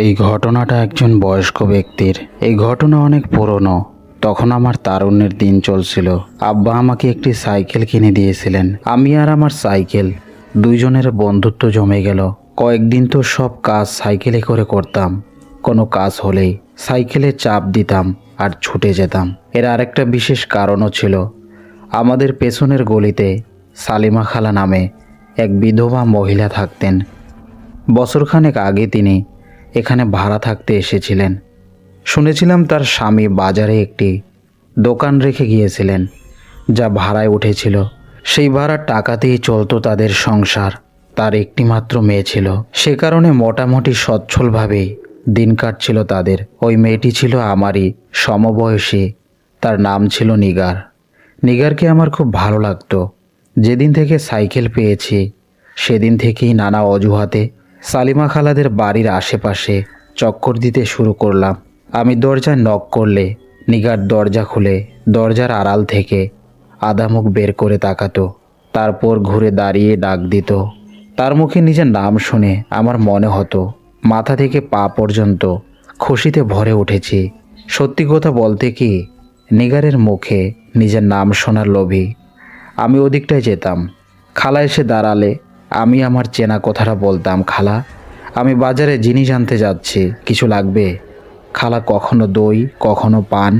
এই ঘটনাটা একজন বয়স্ক ব্যক্তির। এই ঘটনা অনেক পুরনো। তখন আমার তারুণ্যের দিন চলছিল। আব্বা আমাকে একটি সাইকেল কিনে দিয়েছিলেন। আমি আর আমার সাইকেল দুইজনের বন্ধুত্ব জমে গেল। কয়েকদিন তো সব কাজ সাইকেলে করে করতাম। কোনো কাজ হলেই সাইকেলে চাপ দিতাম আর ছুটে যেতাম। এর আরেকটা বিশেষ কারণও ছিল। আমাদের পেছনের গলিতে সালিমা খালা নামে এক বিধবা মহিলা থাকতেন। বছরখানেক আগে তিনি এখানে ভাড়া থাকতে এসেছিলেন। শুনেছিলাম তার স্বামী বাজারে একটি দোকান রেখে গিয়েছিলেন, যা ভাড়ায় উঠেছিল। সেই ভাড়ার টাকাতেই চলতো তাদের সংসার। তার একটিমাত্র মেয়ে ছিল, সে কারণে মোটামুটি সচ্ছলভাবেই দিন কাটছিল তাদের। ওই মেয়েটি ছিল আমারই সমবয়সী। তার নাম ছিল নিগার। নিগারকে আমার খুব ভালো লাগতো। যেদিন থেকে সাইকেল পেয়েছি সেদিন থেকেই নানা অজুহাতে সালিমা খালাদের বাড়ির আশেপাশে চক্কর দিতে শুরু করলাম। আমি দরজায় নক করলে নিগার দরজা খুলে দরজার আড়াল থেকে আধা মুখ বের করে তাকাতো, তারপর ঘুরে দাঁড়িয়ে ডাক দিত। তার মুখে নিজের নাম শুনে আমার মনে হতো মাথা থেকে পা পর্যন্ত খুশিতে ভরে উঠেছি। সত্যি কথা বলতে কি, নিগারের মুখে নিজের নাম শোনার লোভী আমি ওদিকটায় যেতাম। খালা এসে দাঁড়ালে আমি আমার চেনা কথাটা বলতাম, খালা আমি বাজারে জিনিস আনতে যাচ্ছি, কিছু লাগবে? খালা কখনো দই, কখনো পান,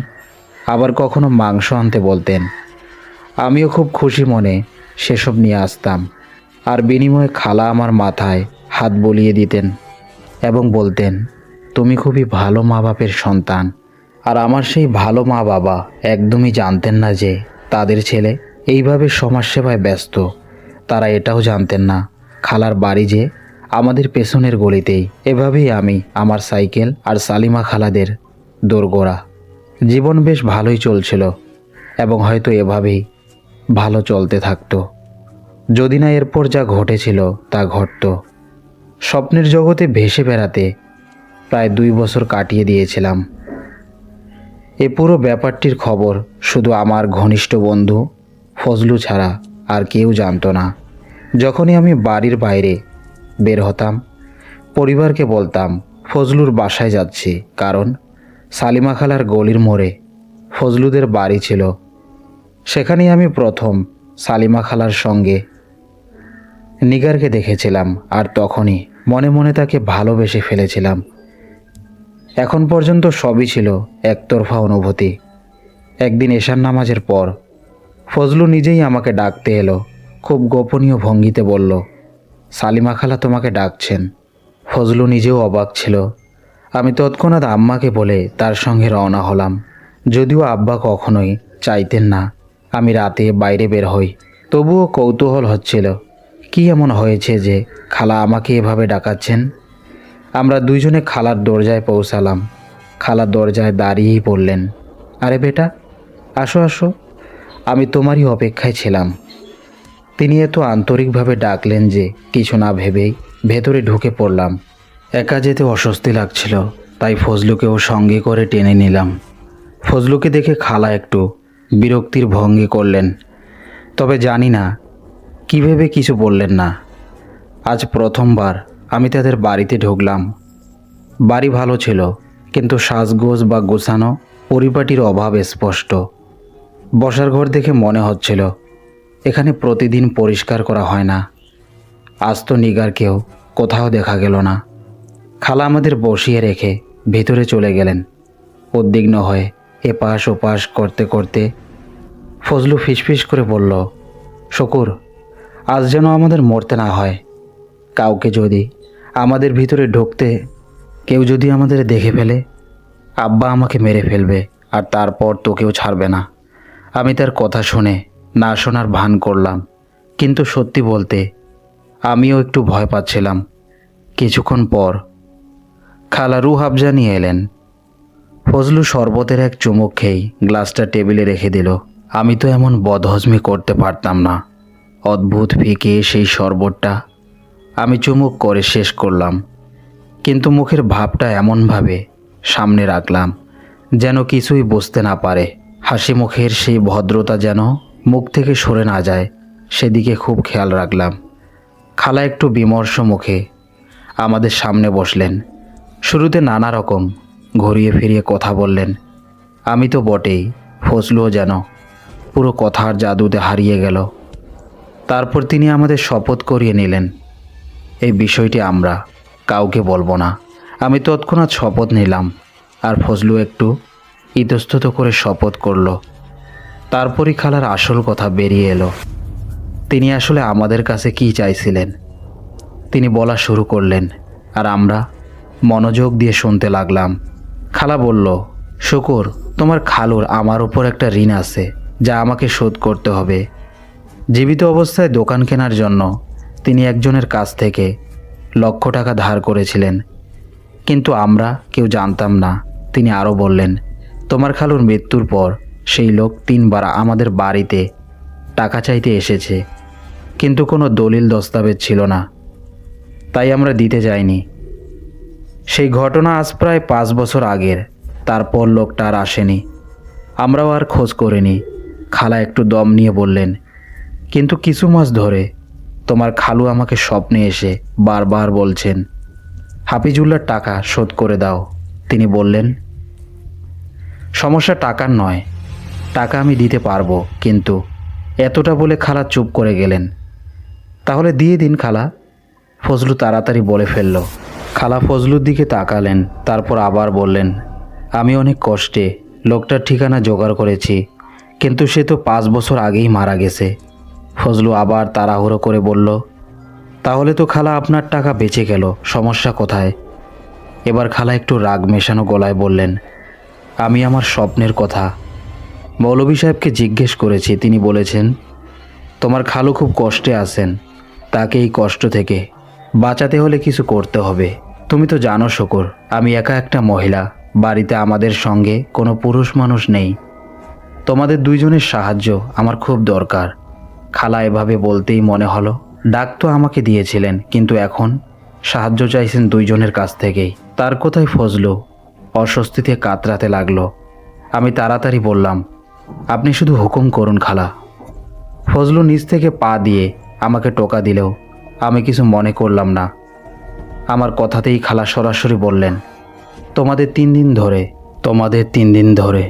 আবার কখনো মাংস আনতে বলতেন। আমিও খুব খুশি মনে সেসব নিয়ে আসতাম। আর বিনিময়ে খালা আমার মাথায় হাত বলিয়ে দিতেন এবং বলতেন, তুমি খুবই ভালো মা বাপের সন্তান। আর আমার সেই ভালো মা বাবা একদমই জানতেন না যে তাদের ছেলে এইভাবে সমাজসেবায় ব্যস্ত। তারা এটাও জানতেন না খালার বাড়ি যে আমাদের পেছনের গলিতেই। এভাবেই আমি আমার সাইকেল আর সালিমা খালাদের দোরগোড়া। জীবন বেশ ভালোই চলছিল এবং হয়তো এভাবেই ভালো চলতে থাকতো যদি না এরপর যা ঘটেছিল তা ঘটতো। স্বপ্নের জগতে ভেসে বেড়াতে প্রায় 2 বছর কাটিয়ে দিয়েছিলাম। এ পুরো ব্যাপারটির খবর শুধু আমার ঘনিষ্ঠ বন্ধু ফজলু ছাড়া আর কেউ জানতো না। যখনই আমি বাড়ির বাইরে বের হতাম পরিবারকে বলতাম ফজলুর বাসায় যাচ্ছি, কারণ সালিমা খালার গলির মোড়ে ফজলুদের বাড়ি ছিল। সেখানেই আমি প্রথম সালিমা খালার সঙ্গে নিগারকে দেখেছিলাম আর তখনই মনে মনে তাকে ভালোবেসে ফেলেছিলাম। এখন পর্যন্ত সবই ছিল একতরফা অনুভূতি। একদিন এশার নামাজের পর ফজলু নিজেই আমাকে ডাকতে এলো। খুব গোপনীয় ভঙ্গিতে বলল, সালিমা খালা তোমাকে ডাকছেন। ফজলু নিজেও অবাক ছিল। আমি তৎক্ষণাৎ আম্মাকে বলে তার সঙ্গে রওনা হলাম। যদিও আব্বা কখনোই চাইতেন না আমি রাতে বাইরে বের হই, তবুও কৌতূহল হচ্ছিল কি এমন হয়েছে যে খালা আমাকে এভাবে ডাকাচ্ছেন। আমরা দুইজনে খালার দরজায় পৌঁছালাম। খালা দরজায় দাঁড়িয়েই বললেন, আরে বেটা, আসো আসো, আমি তোমারই অপেক্ষায় ছিলাম। তিনি এত আন্তরিকভাবে ডাকলেন যে কিছু না ভেবেই ভেতরে ঢুকে পড়লাম। একা যেতে অস্বস্তি লাগছিল, তাই ফজলুকেও সঙ্গে করে টেনে নিলাম। ফজলুকে দেখে খালা একটু বিরক্তির ভঙ্গি করলেন, তবে জানি না কী ভেবে কিছু বললেন না। আজ প্রথমবার আমি তাদের বাড়িতে ঢুকলাম। বাড়ি ভালো ছিল, কিন্তু সাজগোজ বা গোছানো পরিপাটির অভাব স্পষ্ট। বসার ঘর দেখে মনে হচ্ছিল এখানে প্রতিদিন পরিষ্কার করা হয় না। আজ তো নিগারকেও কোথাও দেখা গেল না। খালা আমাদের বসিয়ে রেখে ভেতরে চলে গেলেন। উদ্বিগ্ন হয়ে এপাশ ওপাশ করতে করতে ফজলু ফিসফিস করে বলল, শকুর, আজ যেন আমাদের মরতে না হয়। কাউকে যদি আমাদের ভিতরে ঢুকতে কেউ যদি আমাদের দেখে ফেলে, আব্বা আমাকে মেরে ফেলবে আর তারপর তোকেও ছাড়বে না। আমি তার কথা শুনে না শোনার ভান করলাম, কিন্তু সত্যি বলতে আমিও একটু ভয় পাচ্ছিলাম। কিছুক্ষণ পর খালা রুহ আফজা নিয়ে এলেন। ফজলু শরবতের এক চুমুক খেয়েই গ্লাসটা টেবিলে রেখে দিল। আমি তো এমন বদহজমি করতে পারতাম না। অদ্ভুত ফিকে সেই শরবতটা আমি চুমুক করে শেষ করলাম, কিন্তু মুখের ভাবটা এমনভাবে সামনে রাখলাম যেন কিছুই বুঝতে না পারে। হাসি মুখের সেই ভদ্রতা যেন মুখ থেকে সরে না যায়, সেদিকে খুব খেয়াল রাখলাম। খালা একটু বিমর্ষ মুখে আমাদের সামনে বসলেন। শুরুতে নানা রকম ঘুরিয়ে ফিরিয়ে কথা বললেন। আমি তো বটেই, ফজলুও যেন পুরো কথার জাদুতে হারিয়ে গেল। তারপর তিনি আমাদের শপথ করিয়ে নিলেন, এই বিষয়টি আমরা কাউকে বলবো না। আমি তৎক্ষণাৎ শপথ নিলাম, আর ফজলু একটু ইতস্তত করে শপথ করল। তারপরই খালার আসল কথা বেরিয়ে এলো। তিনি আসলে আমাদের কাছে কি চাইছিলেন তিনি বলা শুরু করলেন, আর আমরা মনোযোগ দিয়ে শুনতে লাগলাম। খালা বলল, শুকুর, তোমার খালুর আমার উপর একটা ঋণ আছে যা আমাকে শোধ করতে হবে। জীবিত অবস্থায় দোকান কেনার জন্য তিনি একজনের কাছ থেকে লক্ষ টাকা ধার করেছিলেন, কিন্তু আমরা কেউ জানতাম না। তিনি আরও বললেন, তোমার খালুর মৃত্যুর পর সেই লোক 3 বার আমাদের বাড়িতে টাকা চাইতে এসেছে, কিন্তু কোনো দলিল দস্তাবেজ ছিল না, তাই আমরা দিতে যাইনি। সেই ঘটনা আজ প্রায় 5 বছর আগের। তারপর লোকটা আর আসেনি, আমরাও আর খোঁজ করিনি। খালা একটু দম নিয়ে বললেন, কিন্তু কিছু মাস ধরে তোমার খালু আমাকে স্বপ্নে এসে বারবার বলছেন, হাফিজুল্লাহর টাকা শোধ করে দাও। তিনি বললেন, সমস্যা টাকার নয়, টাকা আমি দিতে পারবো, কিন্তু এতটা বলে খালা চুপ করে গেলেন। তাহলে দিয়ে দিন খালা, ফজলু তাড়াতাড়ি বলে ফেলল। খালা ফজলুর দিকে তাকালেন, তারপর আবার বললেন, আমি অনেক কষ্টে লোকটার ঠিকানা জোগাড় করেছি, কিন্তু সে তো 5 বছর আগেই মারা গেছে। ফজলু আবার তাড়াহুড়ো করে বলল, তাহলে তো খালা আপনার টাকা বেঁচে গেল, সমস্যা কোথায়? এবার খালা একটু রাগ মেশানো গলায় বললেন, আমি আমার স্বপ্নের কথা মৌলভী সাহেবকে জিজ্ঞেস করেছি। তিনি বলেছেন, তোমার খালু খুব কষ্টে আছেন, তাকে এই কষ্ট থেকে বাঁচাতে হলে কিছু করতে হবে। তুমি তো জানো শুকুর, আমি একা একটা মহিলা, বাড়িতে আমাদের সঙ্গে কোনো পুরুষ মানুষ নেই। তোমাদের দুইজনের সাহায্য আমার খুব দরকার। খালা এভাবে বলতেই মনে হলো ডাক তো আমাকে দিয়েছিলেন, কিন্তু এখন সাহায্য চাইছেন দুইজনের কাছ থেকেই। তার কথায় ফজলু অস্বস্তিতে কাতরাতে লাগলো। আমি তাড়াতাড়ি বললাম, আপনি শুধু হুকুম করুন খালা। ফজলু নিচ থেকে পা দিয়ে আমাকে টোকা দিলেও আমি কিছু মনে করলাম না। আমার কথাতেই খালা সরাসরি বললেন, তোমাদের 3 দিন ধরে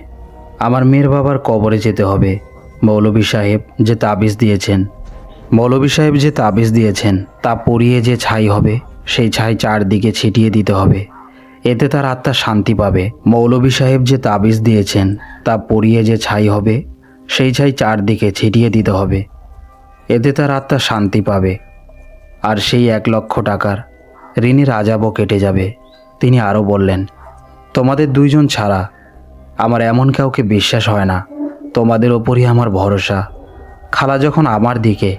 আমার মেয়ের বাবার কবরে যেতে হবে। মৌলভী সাহেব যে তাবিজ দিয়েছেন তা পরিয়ে যে ছাই হবে, সেই ছাই চারদিকে ছিটিয়ে দিতে হবে, এতে তার আত্মা শান্তি পাবে। মৌলভী সাহেব যে তাবিজ দিয়েছেন তা পরিয়ে যে ছাই হবে, সেই ছাই চারদিকে ছিটিয়ে দিতে হবে, এতে তার আত্মা শান্তি পাবে। আর সেই 1 লক্ষ টাকার ঋণের আযাবও কেটে যাবে। তিনি আরও বললেন, তোমাদের দুইজন ছাড়া আমার এমন কাউকে বিশ্বাস হয় না, তোমাদের ওপরই আমার ভরসা। খালা যখন আমার দিকে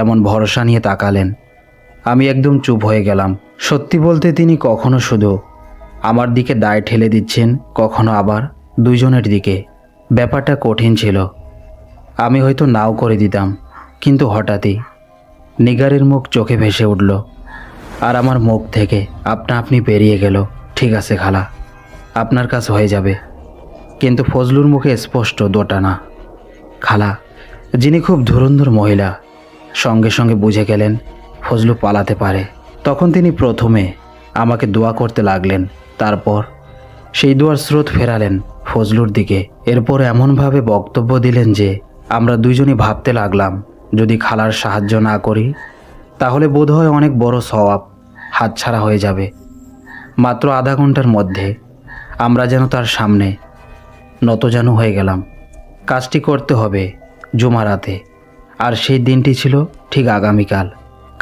এমন ভরসা নিয়ে তাকালেন, আমি একদম চুপ হয়ে গেলাম। সত্যি বলতে তিনি কখনো শুধু আমার দিকে দায় ঠেলে দিচ্ছেন, কখনো আবার দুইজনের দিকে। ব্যাপারটা কঠিন ছিল, আমি হয়তো নাও করে দিতাম, কিন্তু হঠাৎই নিগারের মুখ চোখে ভেসে উঠল, আর আমার মুখ থেকে আপনা আপনি বেরিয়ে গেল, ঠিক আছে খালা, আপনার কাজ হয়ে যাবে। কিন্তু ফজলুর মুখে স্পষ্ট দোটানা। খালা, যিনি খুব ধুরন্ধর মহিলা, সঙ্গে সঙ্গে বুঝে গেলেন ফজলু পালাতে পারে। তখন তিনি প্রথমে আমাকে দোয়া করতে লাগলেন, তারপর সেই দোয়ার স্রোত ফেরালেন ফজলুর দিকে। এরপর এমনভাবে বক্তব্য দিলেন যে আমরা দুইজনই ভাবতে লাগলাম, যদি খালার সাহায্য না করি তাহলে বোধহয় অনেক বড় সওয়াব হাতছাড়া হয়ে যাবে। মাত্র আধা ঘন্টার মধ্যে আমরা যেন তার সামনে নতজানু হয়ে গেলাম। কাজটি করতে হবে জুমারাতে, আর সেই দিনটি ছিল ঠিক আগামীকাল।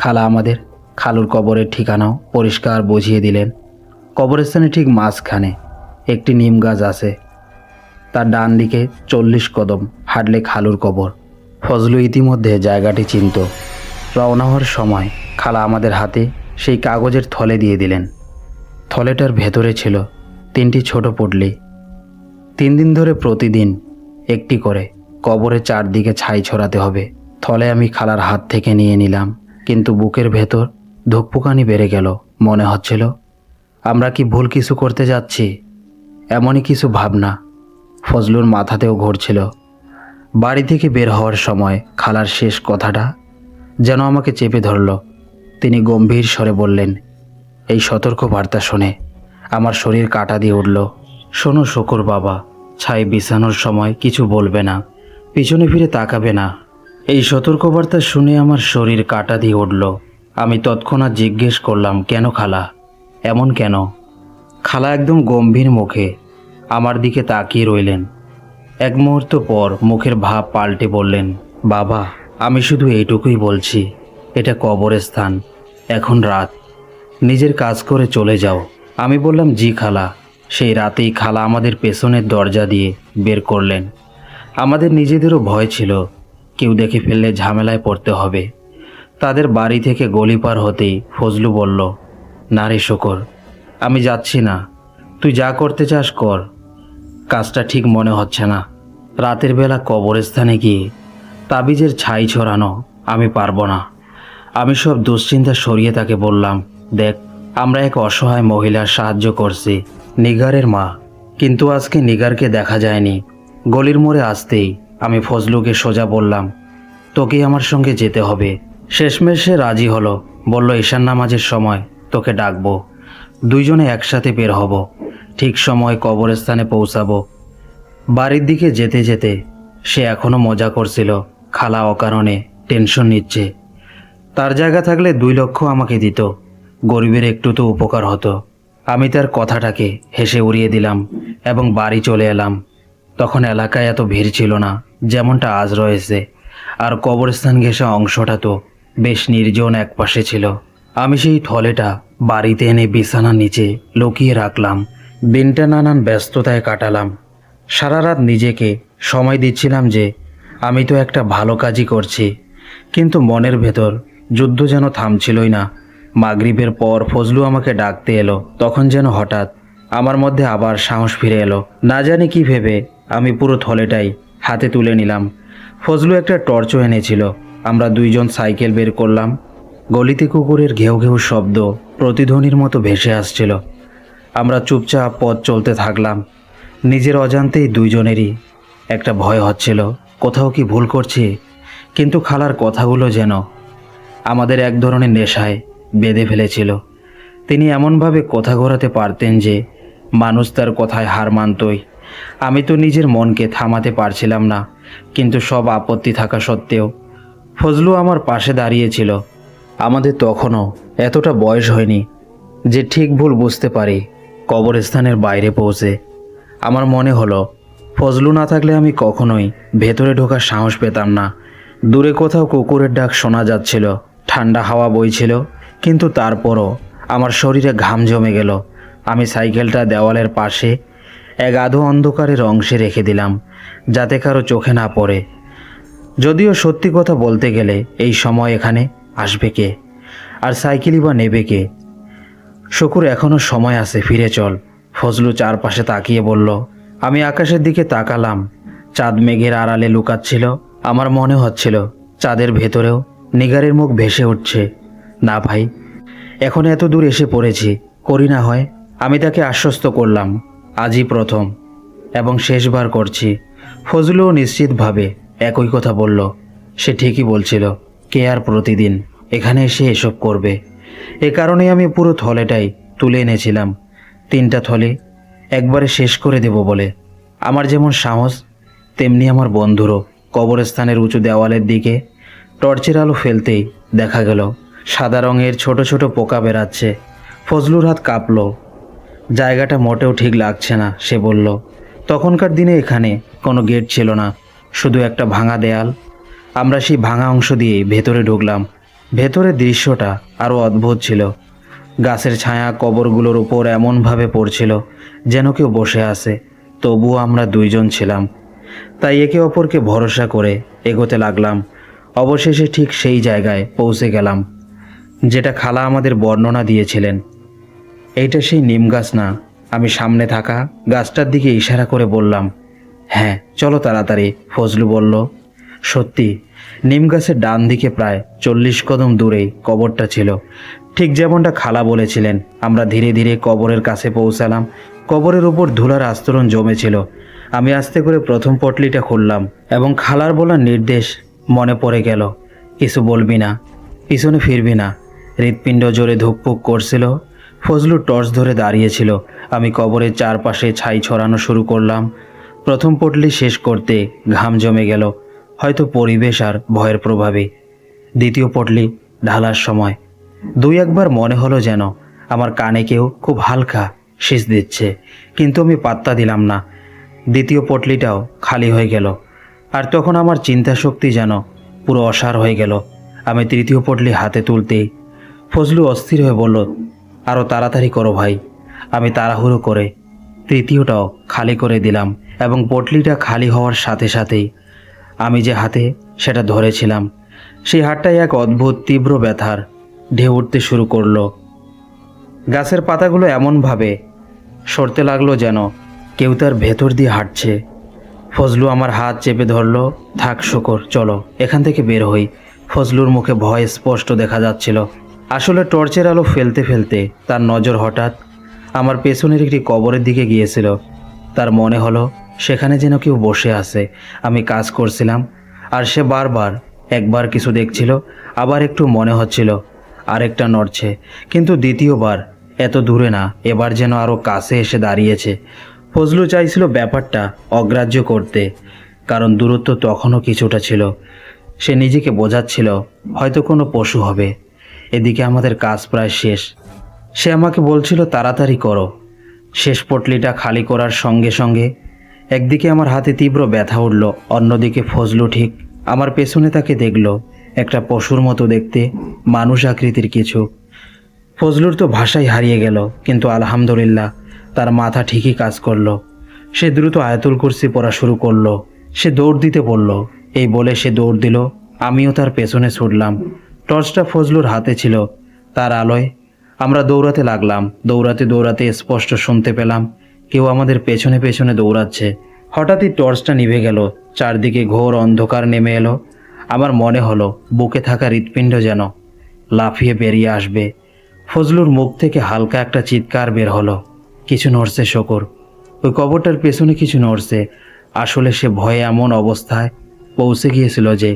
খালা আমাদের খালুর কবরের ঠিকানাও পরিষ্কার বুঝিয়ে দিলেন। কবরস্থানে ঠিক মাঝখানে একটি নিম গাছ আছে, তার ডান দিকে 40 কদম হাঁটলে খালুর কবর। ফজলু ইতিমধ্যে জায়গাটি চিনত। রওনা হওয়ার সময় খালা আমাদের হাতে সেই কাগজের থলে দিয়ে দিলেন। থলেটার ভেতরে ছিল 3টি ছোট পুটলি। 3 দিন ধরে প্রতিদিন একটি করে কবরের চারদিকে ছাই ছড়াতে হবে। থলে আমি খালার হাত থেকে নিয়ে নিলাম, কিন্তু বুকের ভেতর ধুকপুকানি বেড়ে গেল। মনে হচ্ছিল আমরা কি ভুল কিছু করতে যাচ্ছি, এমনই কিছু ভাবনা ফজলুর মাথাতেও ঘুরছিল। বাড়ি থেকে বের হওয়ার সময় খালার শেষ কথাটা যেন আমাকে চেপে ধরল। তিনি গম্ভীর স্বরে বললেন, এই সতর্ক বার্তা শুনে আমার শরীর কাঁটা দিয়ে উঠল। শোনো শুকুর বাবা, ছাই বিছানোর সময় কিছু বলবে না, পিছনে ফিরে তাকাবে না। এই সতর্কবার্তা শুনে আমার শরীর কাঁটা দিয়ে উঠল। আমি তৎক্ষণাৎ জিজ্ঞেস করলাম, কেন খালা, এমন কেন? খালা একদম গম্ভীর মুখে আমার দিকে তাকিয়ে রইলেন। এক মুহূর্ত পর মুখের ভাব পাল্টে বললেন, বাবা, আমি শুধু এইটুকুই বলছি, এটা কবরস্থান, এখন রাত, নিজের কাজ করে চলে যাও। আমি বললাম, জি খালা। সেই রাতেই খালা আমাদের পেছনের দরজা দিয়ে বের করলেন। আমাদের নিজেদেরও ভয় ছিল, কেউ দেখে ফেললে ঝামেলায় পড়তে হবে। তাদের বাড়ি থেকে গলি পার হতেই ফজলু বলল, না রে শুকর, আমি যাচ্ছি না, তুই যা করতে চাস কর, কাজটা ঠিক মনে হচ্ছে না। রাতের বেলা কবরস্থানে গিয়ে তাবিজের ছাই ছড়ানো আমি পারবো না। আমি সব দুশ্চিন্তা সরিয়ে তাকে বললাম, দেখ, আমরা এক অসহায় মহিলার সাহায্য করছি, নিগারের মা, কিন্তু আজকে নিগারকে দেখা যায়নি। গলির মোড়ে আসতেই আমি ফজলুকে সোজা বললাম, তোকে আমার সঙ্গে যেতে হবে। শেষমেশ সে রাজি হলো, বলল ঈশান নামাজের সময় তোকে ডাকবো, দুইজনে একসাথে বের হব, ঠিক সময় কবরস্থানে পৌঁছাবো। বাড়ির দিকে যেতে যেতে সে এখনও মজা করছিল, খালা অকারণে টেনশন নিচ্ছে। তার জায়গা থাকলে 2 লক্ষ আমাকে দিত, গরিবের একটু তো উপকার হতো। আমি তার কথাটাকে হেসে উড়িয়ে দিলাম এবং বাড়ি চলে এলাম। তখন এলাকায় এত ভিড় ছিল না যেমনটা আজ রয়েছে, আর কবরস্থান ঘেঁষা অংশটা তো বেশ নির্জন এক পাশে ছিল। আমি সেই থলেটা বাড়িতে এনে বিছানার নিচে লুকিয়ে রাখলাম। দিনটা নানান ব্যস্ততায় কাটালাম। সারা রাত নিজেকে সময় দিচ্ছিলাম যে আমি তো একটা ভালো কাজই করছি, কিন্তু মনের ভেতর যুদ্ধ যেন থামছিলই না। মাগরিবের পর ফজলু আমাকে ডাকতে এলো, তখন যেন হঠাৎ আমার মধ্যে আবার সাহস ফিরে এলো। না জানি কি ভেবে আমি পুরো থলেটাই হাতে তুলে নিলাম। ফজলু একটা টর্চও এনেছিল। আমরা দুইজন সাইকেল বের করলাম। গলিতে কুকুরের ঘেউ ঘেউ শব্দ প্রতিধ্বনির মতো ভেসে আসছিল। আমরা চুপচাপ পথ চলতে থাকলাম। নিজের অজান্তেই দুইজনেরই একটা ভয় হচ্ছিল, কোথাও কি ভুল করছি। কিন্তু খালার কথাগুলো যেন আমাদের এক ধরনের নেশায় বেঁধে ফেলেছিল। তিনি এমনভাবে কথা ঘোরাতে পারতেন যে মানুষ তার কথায় হার মানতই। আমি তো নিজের মনকে থামাতে পারছিলাম না, কিন্তু সব আপত্তি থাকা সত্ত্বেও ফজলু আমার পাশে দাঁড়িয়েছিল। আমাদের তখনও এতটা বয়স হয়নি যে ঠিক ভুল বুঝতে পারি। কবরস্থানের বাইরে পৌঁছে আমার মনে হলো, ফজলু না থাকলে আমি কখনোই ভেতরে ঢোকার সাহস পেতাম না। দূরে কোথাও কুকুরের ডাক শোনা যাচ্ছিল, ঠান্ডা হাওয়া বইছিল, কিন্তু তারপরও আমার শরীরে ঘাম জমে গেল। আমি সাইকেলটা দেওয়ালের পাশে এক আধো অন্ধকারের অংশে রেখে দিলাম, যাতে কারো চোখে না পড়ে। যদিও সত্যি কথা বলতে গেলে এই সময় এখানে আসবে কে, আর সাইকেলই বা নেবে কে? শুকুর, এখনও সময় আছে, ফিরে চল। ফজলু চারপাশে তাকিয়ে বলল। আমি আকাশের দিকে তাকালাম। চাঁদ মেঘের আড়ালে লুকাচ্ছিল। আমার মনে হচ্ছিল চাঁদের ভেতরেও নিগারের মুখ ভেসে উঠছে। না ভাই, এখন এত দূর এসে পড়েছি, করি না হয়। আমি তাকে আশ্বস্ত করলাম, আজই প্রথম এবং শেষবার করছি। ফজলুও নিশ্চিতভাবে একই কথা বলল। সে ঠিকই বলছিল, কে আর প্রতিদিন এখানে এসে এসব করবে? এ কারণেই আমি পুরো থলেটাই তুলে এনেছিলাম, 3টা থলে একবারে শেষ করে দেব বলে। আমার যেমন সাহস, তেমনি আমার বন্ধুরও। কবরস্থানের উঁচু দেওয়ালের দিকে টর্চের আলো ফেলতেই দেখা গেল সাদা রঙের ছোট ছোট পোকা বেরাচ্ছে। ফজলুর হাত কাঁপল। জায়গাটা মোটেও ঠিক লাগছে না, সে বলল। তখনকার দিনে এখানে কোনো গেট ছিল না, শুধু একটা ভাঙা দেয়াল। আমরা সেই ভাঙা অংশ দিয়ে ভেতরে ঢুকলাম। ভেতরের দৃশ্যটা আরও অদ্ভুত ছিল। গাছের ছায়া কবরগুলোর উপর এমনভাবে পড়ছিল যেন কেউ বসে আছে। তবুও আমরা দুইজন ছিলাম, তাই একে অপরকে ভরসা করে এগোতে লাগলাম। অবশেষে ঠিক সেই জায়গায় পৌঁছে গেলাম যেটা খালা আমাদের বর্ণনা দিয়েছিলেন। এইটা সেই নিম গাছ না? আমি সামনে থাকা গাছটার দিকে ইশারা করে বললাম। হ্যাঁ, চলো তাড়াতাড়ি, ফজলু বলল। সত্যি, নিম গাছের ডান দিকে প্রায় 40 কদম দূরেই কবরটা ছিল, ঠিক যেমনটা খালা বলেছিলেন। আমরা ধীরে ধীরে কবরের কাছে পৌঁছালাম। কবরের উপর ধুলার আস্তরণ জমেছিল। আমি আস্তে করে প্রথম পটলিটা খুললাম এবং খালার বলার নির্দেশ মনে পড়ে গেল, কিছু বলবি না, পিছনে ফিরবি না। হৃৎপিণ্ড জোরে ধুকপুক করছিল। ফজলু টর্চ ধরে দাঁড়িয়েছিল। আমি কবরের চারপাশে ছাই ছড়ানো শুরু করলাম। প্রথম পটলি শেষ করতে ঘাম জমে গেল, হয়তো পরিবেশ আর ভয়ের প্রভাবে। দ্বিতীয় পটলি ঢালার সময় দুই একবার মনে হলো যেন আমার কানে কেউ খুব হালকা শীষ দিচ্ছে, কিন্তু আমি পাত্তা দিলাম না। দ্বিতীয় পটলিটাও খালি হয়ে গেল, আর তখন আমার চিন্তা শক্তি যেন পুরো অসাড় হয়ে গেল। আমি তৃতীয় পটলি হাতে তুলতেই ফজলু অস্থির হয়ে বলল, আরও তাড়াতাড়ি করো ভাই। আমি তাড়াহুড়ো করে তৃতীয়টাও খালি করে দিলাম, এবং পটলিটা খালি হওয়ার সাথে সাথেই আমি যে হাতে সেটা ধরেছিলাম, সেই হাতটায় এক অদ্ভুত তীব্র ব্যথার ঢেউ উঠতে শুরু করলো। গাছের পাতাগুলো এমনভাবে সরতে লাগলো যেন কেউ তার ভেতর দিয়ে হাঁটছে। ফজলু আমার হাত চেপে ধরলো। থাক শকর, চলো এখান থেকে বের হই। ফজলুর মুখে ভয় স্পষ্ট দেখা যাচ্ছিল। আসলে টর্চের আলো ফেলতে ফেলতে তার নজর হঠাৎ আমার পেছনের একটি কবরের দিকে গিয়েছিল। তার মনে হলো সেখানে যেন কেউ বসে আছে। আমি কাজ করছিলাম, আর সে বারবার একবার কিছু দেখছিল, আবার একটু মনে হচ্ছিল আরেকটা নড়ছে, কিন্তু দ্বিতীয়বার এত দূরে না, এবার যেন আরও কাছে এসে দাঁড়িয়েছে। ফজলু চাইছিল ব্যাপারটা অগ্রাহ্য করতে, কারণ দূরত্ব তখনও কিছুটা ছিল। সে নিজেকে বোঝাচ্ছিল হয়তো কোনো পশু হবে। এদিকে আমাদের কাজ প্রায় শেষ। সে আমাকে বলছিল তাড়াতাড়ি করো। শেষ পটলিটা খালি করার সঙ্গে সঙ্গে একদিকে আমার হাতে তীব্র ব্যথা উঠল, অন্যদিকে ফজলু ঠিক আমার পেছনে তাকে দেখল। একটা পশুর মতো দেখতে, মানুষ আকৃতির কিছু। ফজলুর তো ভাষাই হারিয়ে গেল, কিন্তু আলহামদুলিল্লাহ তার মাথা ঠিকই কাজ করলো। সে দ্রুত আয়াতুল কুরসি পড়া শুরু করলো। সে দৌড় দিতে বলল। এই বলে সে দৌড় দিল, আমিও তার পেছনে ছুটলাম। টর্চটা ফজলুর হাতে ছিল, তার আলোয় আমরা দৌড়াতে লাগলাম। দৌড়াতে দৌড়াতে স্পষ্ট শুনতে পেলাম কেউ আমাদের পেছনে পেছনে দৌড়াচ্ছে। হঠাৎই টর্চটা নিভে গেল, চারদিকে ঘোর অন্ধকার নেমে এলো। আমার মনে হলো বুকে থাকা হৃৎপিণ্ড যেন লাফিয়ে বেরিয়ে আসবে। ফজলুর মুখ থেকে হালকা একটা চিৎকার বের হলো, কিছু নড়ছে শকর, ওই কবরটার পেছনে কিছু নড়ছে। আসলে সে ভয়ে এমন অবস্থায় পৌঁছে গিয়েছিল যে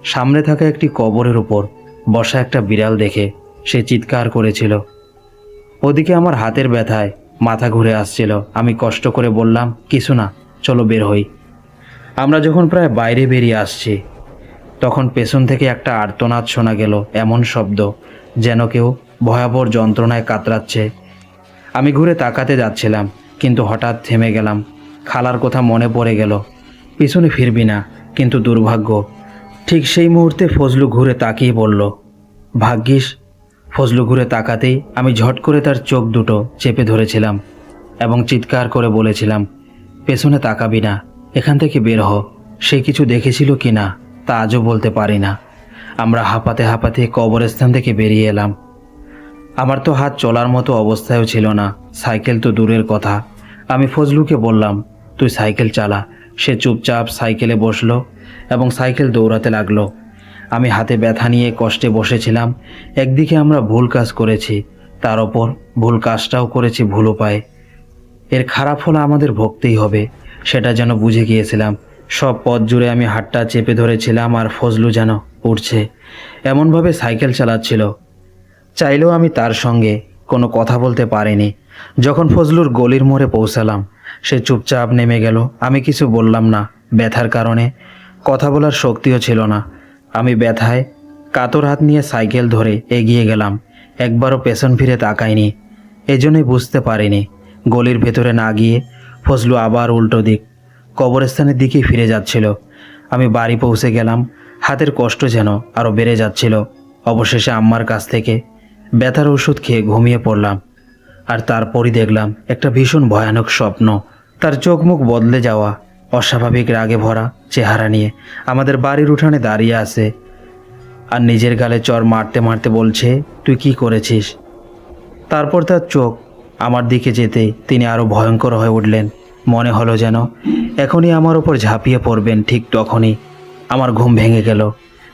সামনে থাকা একটি কবরের উপর বসা একটা বিড়াল দেখে সে চিৎকার করেছিল। ওদিকে আমার হাতের ব্যথায় মাথা ঘুরে আসছিল। আমি কষ্ট করে বললাম, কিছু না, চলো বের হই। আমরা যখন প্রায় বাইরে বেরিয়ে আসছি, তখন পেছন থেকে একটা আর্তনাদ শোনা গেল, এমন শব্দ যেন কেউ ভয়াবহ যন্ত্রণায় কাতরাচ্ছে। আমি ঘুরে তাকাতে যাচ্ছিলাম, কিন্তু হঠাৎ থেমে গেলাম। খালার কথা মনে পড়ে গেল, পিছনে ফিরবি না, কিন্তু দুর্ভাগ্য। ঠিক সেই মুহূর্তে ফজলু ঘুরে তাকিয়ে বলল, ভাগ্যিস। ফজলু ঘুরে তাকাতেই আমি ঝট করে তার চোখ দুটো চেপে ধরেছিলাম এবং চিৎকার করে বলেছিলাম, পেছনে তাকাবি না, এখান থেকে বের হ। সে কিছু দেখেছিল কি না তা আজও বলতে পারি না। আমরা হাঁপাতে হাঁপাতে কবরস্থান থেকে বেরিয়ে এলাম। আমার তো হাত চলার মতো অবস্থায়ও ছিল না, সাইকেল তো দূরের কথা। আমি ফজলুকে বললাম, তুই সাইকেল চালা। সে চুপচাপ সাইকেলে বসলো এবং সাইকেল দৌড়াতে লাগলো। আমি হাতে ব্যথা নিয়ে কষ্টে বসেছিলাম। একদিকে আমরা ভুল কাজ করেছি, তার ওপর ভুল কাজটাও করেছি ভুল উপায়ে। এর খারাপ ফল আমাদের ভুগতেই হবে, সেটা যেন বুঝে গিয়েছিলাম। সব পথ জুড়ে আমি হাতটা চেপে ধরেছিলাম, আর ফজলু যেন উঠছে, এমনভাবে সাইকেল চালাচ্ছিল। চাইলেও আমি তার সঙ্গে কোনো কথা বলতে পারিনি। যখন ফজলুর গলির মোড়ে পৌঁছালাম, সে চুপচাপ নেমে গেল। আমি কিছু বললাম না, ব্যথার কারণে কথা বলার শক্তিও ছিল না। আমি ব্যথায় কাতর হাত নিয়ে সাইকেল ধরে এগিয়ে গেলাম, একবারও পেছন ফিরে তাকাইনি। এজন্যই বুঝতে পারিনি গলির ভেতরে না গিয়ে ফজলু আবার উল্টো দিক কবরস্থানের দিকেই ফিরে যাচ্ছিল। আমি বাড়ি পৌঁছে গেলাম, হাতের কষ্ট যেন আরও বেড়ে যাচ্ছিল। অবশেষে আম্মার কাছ থেকে ব্যথার ওষুধ খেয়ে ঘুমিয়ে পড়লাম। আর তারপরই দেখলাম একটা ভীষণ ভয়ানক স্বপ্ন। তার চোখ মুখ বদলে যাওয়া, অস্বাভাবিক রাগে ভরা চেহারা নিয়ে আমাদের বাড়ির উঠানে দাঁড়িয়ে আছে, আর নিজের গালে চর মারতে মারতে বলছে, তুই কি করেছিস? তারপর তার চোখ আমার দিকে যেতেই তিনি আরও ভয়ঙ্কর হয়ে উঠলেন। মনে হলো যেন এখনই আমার ওপর ঝাঁপিয়ে পড়বেন। ঠিক তখনই আমার ঘুম ভেঙে গেল।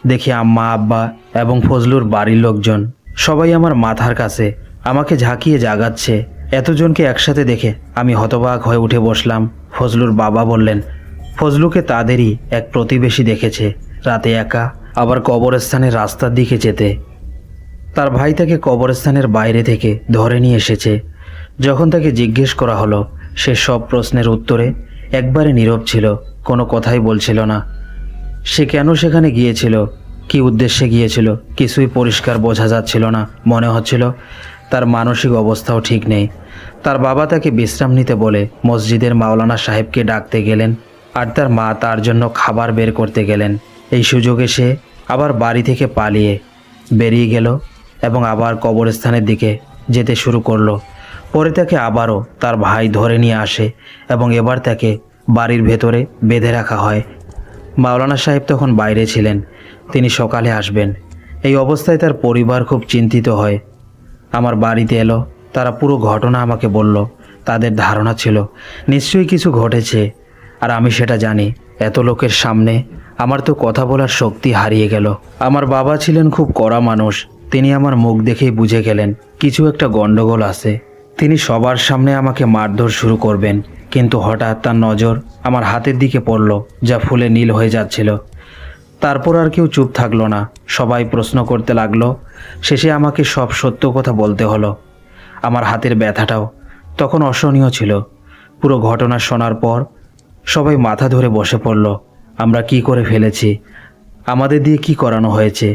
দেখি আম্মা, আব্বা এবং ফজলুর বাড়ির লোকজন সবাই আমার মাথার কাছে আমাকে ঝাঁকিয়ে জাগাচ্ছে। এতজনকে একসাথে দেখে আমি হতবাক হয়ে উঠে বসলাম। ফজলুর বাবা বললেন, ফজলুকে তাদেরই এক প্রতিবেশী দেখেছে রাতে একা, আবার কবরস্থানের রাস্তার দিকে যেতে। তার ভাই তাকে কবরস্থানের বাইরে থেকে ধরে নিয়ে এসেছে। যখন তাকে জিজ্ঞেস করা হলো, সে সব প্রশ্নের উত্তরে একবারে নীরব ছিল, কোনো কথাই বলছিল না। সে কেন সেখানে গিয়েছিল, কী উদ্দেশ্যে গিয়েছিল, কিছুই পরিষ্কার বোঝা যাচ্ছিল না। মনে হচ্ছিল তার মানসিক অবস্থাও ঠিক নেই। তার বাবা তাকে বিশ্রাম নিতে বলে মসজিদের মাওলানা সাহেবকে ডাকতে গেলেন, আর তার মা তার জন্য খাবার বের করতে গেলেন। এই সুযোগে সে আবার বাড়ি থেকে পালিয়ে বেরিয়ে গেল এবং আবার কবরস্থানের দিকে যেতে শুরু করলো। পরে তাকে আবারও তার ভাই ধরে নিয়ে আসে এবং এবার তাকে বাড়ির ভেতরে বেঁধে রাখা হয়। মাওলানা সাহেব তখন বাইরে ছিলেন, তিনি সকালে আসবেন। এই অবস্থায় তার পরিবার খুব চিন্তিত হয়। আমার বাড়িতে এলো, তারা পুরো ঘটনা আমাকে বলল। তাদের ধারণা ছিল নিশ্চয়ই কিছু ঘটেছে, আর আমি সেটা জানি। এত লোকের সামনে আমার তো কথা বলার শক্তি হারিয়ে গেল। আমার বাবা ছিলেন খুব কড়া মানুষ, তিনি আমার মুখ দেখেই বুঝে গেলেন কিছু একটা গণ্ডগোল আছে। তিনি সবার সামনে আমাকে মারধর শুরু করবেন, কিন্তু হঠাৎ তার নজর আমার হাতের দিকে পড়ল, যা ফুলে নীল হয়ে যাচ্ছিল। তারপর আর কেউ চুপ থাকলো না, সবাই প্রশ্ন করতে লাগলো। শেষে আমাকে সব সত্য কথা বলতে হলো। আমার হাতের ব্যথাটাও তখন অসহনীয় ছিল। পুরো ঘটনা শোনার পর সবাই মাথা ধরে বসে পড়ল। আমরা কি করে ফেলেছি, আমাদের দিয়ে কি করানো হয়েছে।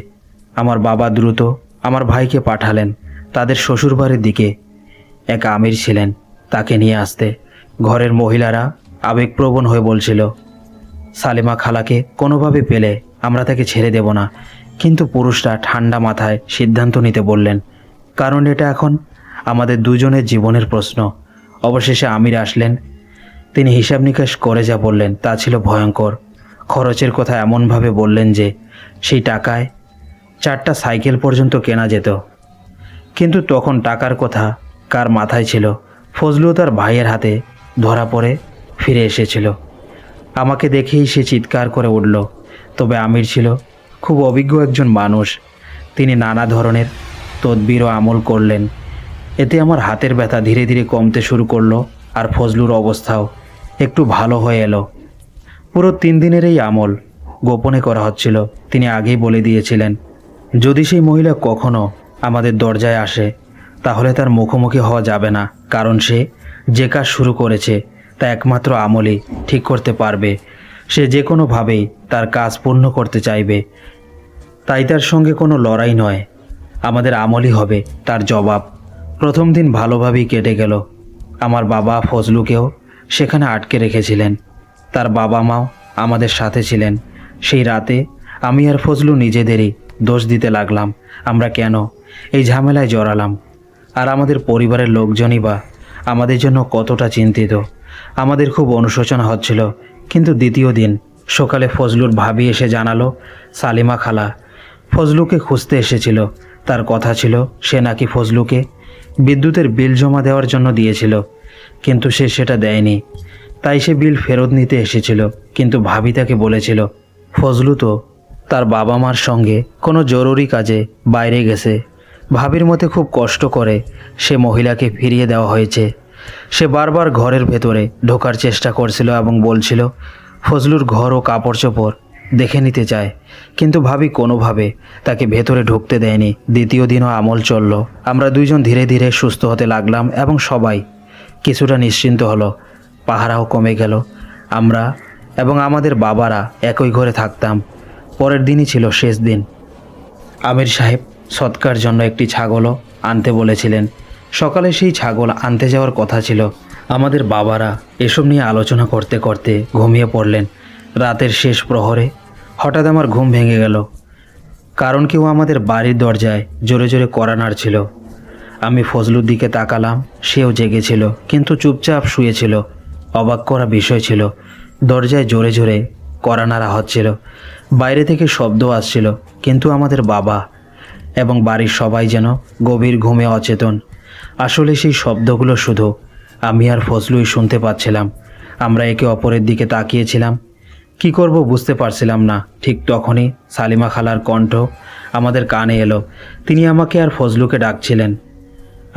আমার বাবা দ্রুত আমার ভাইকে পাঠালেন তাদের শ্বশুরবাড়ির দিকে। এক আমির ছিলেন, তাকে নিয়ে আসতে। ঘরের মহিলারা আবেগপ্রবণ হয়ে বলছিল, সালেমা খালাকে কোনোভাবে পেলে আমরা তাকে ছেড়ে দেব না। কিন্তু পুরুষরা ঠান্ডা মাথায় সিদ্ধান্ত নিতে বললেন, কারণ এটা এখন আমাদের দুজনের জীবনের প্রশ্ন। অবশেষে আমির আসলেন। তিনি হিসাব নিকাশ করে যা বললেন তা ছিল ভয়ঙ্কর। খরচের কথা এমনভাবে বললেন যে সেই টাকায় 4টা সাইকেল পর্যন্ত কেনা যেত। কিন্তু তখন টাকার কথা কার মাথায় ছিল? ফজলু তার ভাইয়ের হাতে ধরা পড়ে ফিরে এসেছিল। আমাকে দেখেই সে চিৎকার করে উঠল। তবে আমির ছিল খুব অভিজ্ঞ একজন মানুষ, তিনি নানা ধরনের তদবির ও আমল করলেন। এতে আমার হাতের ব্যথা ধীরে ধীরে কমতে শুরু করলো, আর ফজলুর অবস্থাও একটু ভালো হয়ে এলো। পুরো 3 দিনের এই আমল গোপনে করা হচ্ছিল। তিনি আগেই বলে দিয়েছিলেন, যদি সেই মহিলা কখনো আমাদের দরজায় আসে তাহলে তার মুখোমুখি হওয়া যাবে না, কারণ সে যে কাজ শুরু করেছে তা একমাত্র আমলই ঠিক করতে পারবে। সে যে কোনোভাবেই তার কাজ পূর্ণ করতে চাইবে, তাই তার সঙ্গে কোনো লড়াই নয়, আমাদের আমলই হবে তার জবাব। প্রথম দিন ভালোভাবেই কেটে গেল। আমার বাবা ফজলুকেও সেখানে আটকে রেখেছিলেন, তার বাবা মাও আমাদের সাথে ছিলেন। সেই রাতে আমি আর ফজলু নিজেদেরই দোষ দিতে লাগলাম, আমরা কেন এই ঝামেলায় জড়ালাম। আর আমাদের পরিবারের লোকজনই বা আমাদের জন্য কতটা চিন্তিত। আমাদের খুব অনুশোচনা হচ্ছিল। কিন্তু দ্বিতীয় দিন সকালে ফজলুর ভাবি এসে জানালো, সালিমা খালা ফজলুকে খুঁজতে এসেছিল। তার কথা ছিল সে নাকি ফজলুকে বিদ্যুতের বিল জমা দেওয়ার জন্য দিয়েছিল, কিন্তু সে সেটা দেয়নি। তাই সে বিল ফেরত নিতে এসেছিল। কিন্তু ভাবি তাকে বলেছিল ফজলু তো তার বাবা মার সঙ্গে কোনো জরুরি কাজে বাইরে গেছে। ভাবির মতে খুব কষ্ট করে সে মহিলাকে ফিরিয়ে দেওয়া হয়েছে। সে বারবার ঘরের ভেতরে ঢোকার চেষ্টা করছিল এবং বলছিল ফজলুর ঘর ও কাপড় চোপড় দেখে নিতে চায়, কিন্তু ভাবি কোনোভাবে তাকে ভেতরে ঢুকতে দেয়নি। দ্বিতীয় দিনও আমল চলল। আমরা দুইজন ধীরে ধীরে সুস্থ হতে লাগলাম এবং সবাই কিছুটা নিশ্চিন্ত হলো। পাহারাও কমে গেল। আমরা এবং আমাদের বাবারা একই ঘরে থাকতাম। পরের দিনই ছিল শেষ দিন। আমির সাহেব সৎকার জন্য একটি ছাগলও আনতে বলেছিলেন। সকালে সেই ছাগল আনতে যাওয়ার কথা ছিল। আমাদের বাবারা এসব নিয়ে আলোচনা করতে করতে ঘুমিয়ে পড়লেন। রাতের শেষ প্রহরে হঠাৎ আমার ঘুম ভেঙে গেল, কারণ কেউ আমাদের বাড়ির দরজায় জোরে জোরে কড়া নাড়ছিল। আমি ফজলুর দিকে তাকালাম, সেও জেগেছিল কিন্তু চুপচাপ শুয়েছিল। অবাক করা বিষয় ছিল, দরজায় জোরে জোরে কড়া নাড়া হচ্ছিল, বাইরে থেকে শব্দ আসছিল, কিন্তু আমাদের বাবা এবং বাড়ির সবাই যেন গভীর ঘুমে অচেতন। আসলে সেই শব্দগুলো শুধু আমি আর ফজলুই শুনতে পাচ্ছিলাম। আমরা একে অপরের দিকে তাকিয়েছিলাম, কি করব বুঝতে পারছিলাম না। ঠিক তখনই সালিমা খালার কণ্ঠ আমাদের কানে এলো। তিনি আমাকে আর ফজলুকে ডাকছিলেন।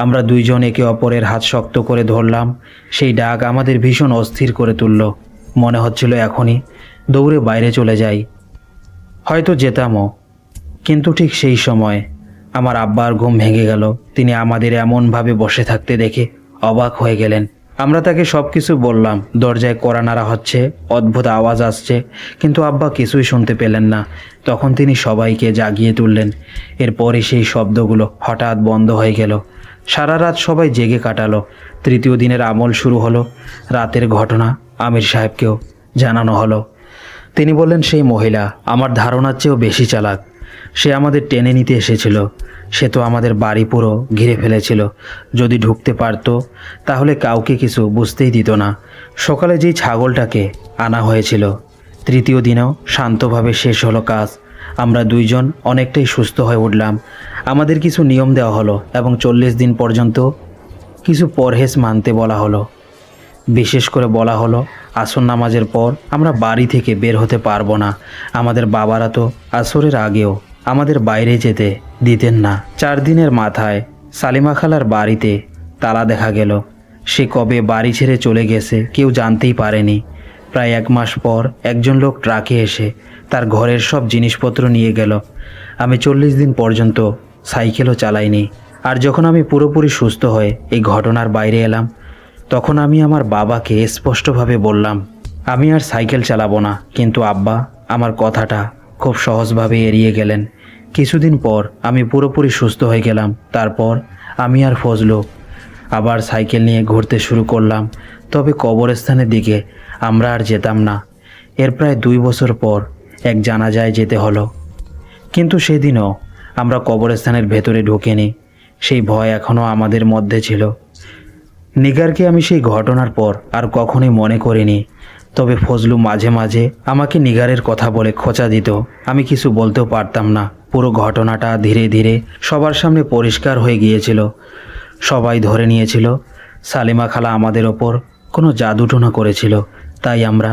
আমরা দুইজন একে অপরের হাত শক্ত করে ধরলাম। সেই ডাক আমাদের ভীষণ অস্থির করে তুলল। মনে হচ্ছিল এখনই দৌড়ে বাইরে চলে যাই, হয়তো যেতামও। কিন্তু ঠিক সেই সময় আমার আব্বার ঘুম ভেঙে গেল। তিনি আমাদের এমনভাবে বসে থাকতে দেখে অবাক হয়ে গেলেন। আমরা তাকে সব কিছু বললাম। দরজায় কড়া নাড়া হচ্ছে, অদ্ভুত আওয়াজ আসছে, কিন্তু আব্বা কিছুই শুনতে পেলেন না। তখন তিনি সবাইকে জাগিয়ে তুললেন। এরপরই সেই শব্দগুলো হঠাৎ বন্ধ হয়ে গেল। সারা রাত সবাই জেগে কাটালো। তৃতীয় দিনের আমল শুরু হলো। রাতের ঘটনা আমির সাহেবকেও জানানো হলো। তিনি বললেন, সেই মহিলা আমার ধারণার চেয়েও বেশি চালাক। সে আমাদের টেনে নিতে এসেছিল। সে তো আমাদের বাড়ি পুরো ঘিরে ফেলেছিল। যদি ঢুকতে পারতো তাহলে কাউকে কিছু বুঝতেই দিত না। সকালে যেই ছাগলটাকে আনা হয়েছিল, তৃতীয় দিনেও শান্তভাবে শেষ হলো কাজ। আমরা দুইজন অনেকটাই সুস্থ হয়ে উঠলাম। আমাদের কিছু নিয়ম দেওয়া হলো এবং 40 দিন পর্যন্ত কিছু পরহেজ মানতে বলা হলো। বিশেষ করে বলা হলো, আসর নামাজের পর আমরা বাড়ি থেকে বের হতে পারবো না। আমাদের বাবারা তো আসরের আগেও আমাদের বাইরে যেতে দিতেন না। 4 দিনের মাথায় সালিমা খালার বাড়িতে তালা দেখা গেল। সে কবে বাড়ি ছেড়ে চলে গেছে কেউ জানতেই পারেনি। প্রায় 1 মাস পর একজন লোক ট্রাকে এসে তার ঘরের সব জিনিসপত্র নিয়ে গেল। আমি 40 দিন পর্যন্ত সাইকেলও চালাইনি। আর যখন আমি পুরোপুরি সুস্থ হয়ে এই ঘটনার বাইরে এলাম, তখন আমি আমার বাবাকে স্পষ্টভাবে বললাম, আমি আর সাইকেল চালাবো না। কিন্তু আব্বা আমার কথাটা খুব সহজভাবে এড়িয়ে গেলেন। কিছুদিন পর আমি পুরোপুরি সুস্থ হয়ে গেলাম। তারপর আমি আর ফজলু আবার সাইকেল নিয়ে ঘুরতে শুরু করলাম। তবে কবরস্থানের দিকে আমরা আর যেতাম না। এর প্রায় 2 বছর পর এক জানাজায় যেতে হলো। কিন্তু সেদিনও আমরা কবরস্থানের ভেতরে ঢুকিনি। সেই ভয় এখনও আমাদের মধ্যে ছিল। নিগারকে আমি সেই ঘটনার পর আর কখনোই মনে করিনি। তবে ফজলু মাঝে মাঝে আমাকে নিগারের কথা বলে খোঁচা দিত। আমি কিছু বলতেও পারতাম না। পুরো ঘটনাটা ধীরে ধীরে সবার সামনে পরিষ্কার হয়ে গিয়েছিল। সবাই ধরে নিয়েছিল সালিমা খালা আমাদের ওপর কোনো জাদুটোনা করেছিল। তাই আমরা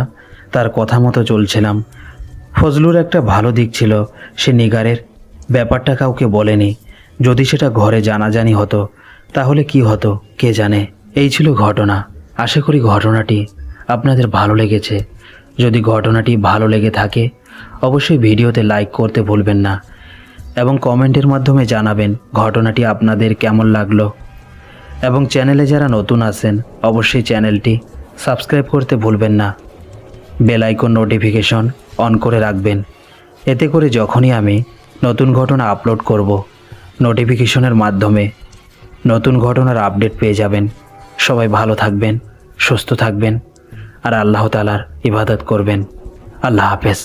তার কথা মতো চলছিলাম। ফজলুর একটা ভালো দিক ছিল, সে নিগারের ব্যাপারটা কাউকে বলেনি। যদি সেটা ঘরে জানাজানি হতো তাহলে কি হতো কে জানে। এই ছিল ঘটনা। আশা করি ঘটনাটি আপনাদের ভালো লেগেছে। যদি ঘটনাটি ভালো লেগে থাকে অবশ্যই ভিডিওতে লাইক করতে ভুলবেন না এবং কমেন্টের মাধ্যমে জানাবেন ঘটনাটি আপনাদের কেমন লাগলো। এবং চ্যানেলে যারা নতুন আছেন অবশ্যই চ্যানেলটি সাবস্ক্রাইব করতে ভুলবেন না। বেল আইকন নোটিফিকেশন অন করে রাখবেন। এতে করে যখনই আমি নতুন ঘটনা আপলোড করব, নোটিফিকেশনের মাধ্যমে নতুন ঘটনার আপডেট পেয়ে যাবেন। সবাই ভালো থাকবেন, সুস্থ থাকবেন আর আল্লাহ তাআলার ইবাদত করবেন। আল্লাহ হাফেজ।